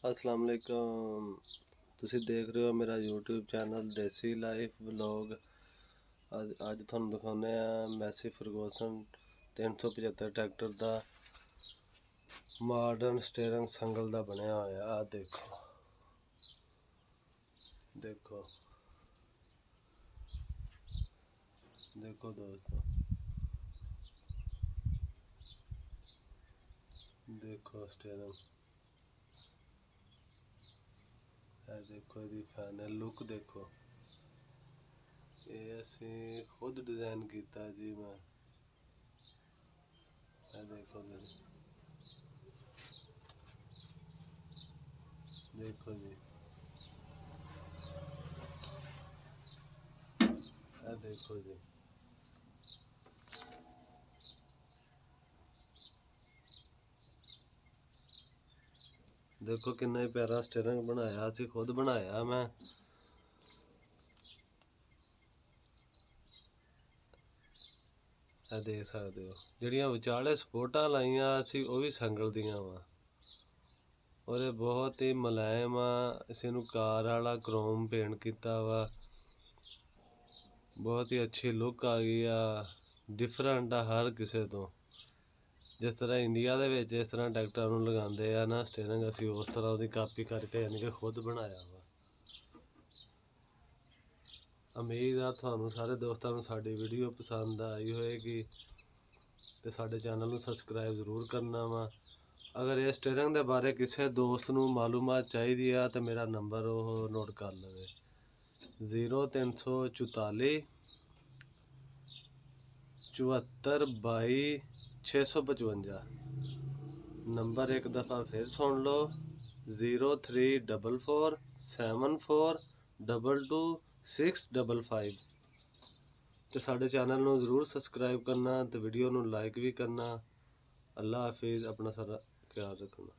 अस्सलाम वालेकुम। तुसी देख रहे हो मेरा यूट्यूब चैनल देसी लाइफ व्लॉग। अज तुहानू दिखाने मैसी फरगूसन 375 ट्रैक्टर का मॉडर्न स्टीयरिंग संगल का बनया होया। आ देखो देखो देखो दोस्तों, देखो स्टीयरिंग, देखो इसकी फाइनल लुक देखो। ये असी खुद डिजाइन किया जी। मैं देखो देखो जी, देखो जी, देखो कितना प्यारा स्टीयरिंग बनाया, असी खुद बनाया। मैं देख सकते हो जड़ियाँ विचाले सपोर्टा लाइया असी वो भी संगल दियाँ वा, और ये बहुत ही मुलायम आ। इस कार वाला क्रोम पेंट किया वा, बहुत ही अच्छी लुक आ गई आ। डिफरेंट आ हर किसी तो। जिस तरह इंडिया दे विच इस तरह ट्रैक्टर नूं लगांदे आ ना स्टीयरिंग, असी उस तरह उसकी कापी करके यानी कि खुद बनाया वा। उम्मीद आ तुहानू सारे दोस्तों नूं साडी वीडियो पसंद आई होएगी, तो साडे चैनल नूं सबसक्राइब जरूर करना वा। अगर इस स्टीयरिंग के बारे किसी दोस्त नूं मालूमात चाहिए आ तो मेरा नंबर वो नोट कर लवे 0344 74 22 655। नंबर एक दफ़ा फिर सुन लो 0344 74 22 655। तो साडे चैनल नूं जरूर सबसक्राइब करना, तो वीडियो नूं लाइक भी करना। अल्लाह हाफिज़, अपना सारा ख्याल रखना।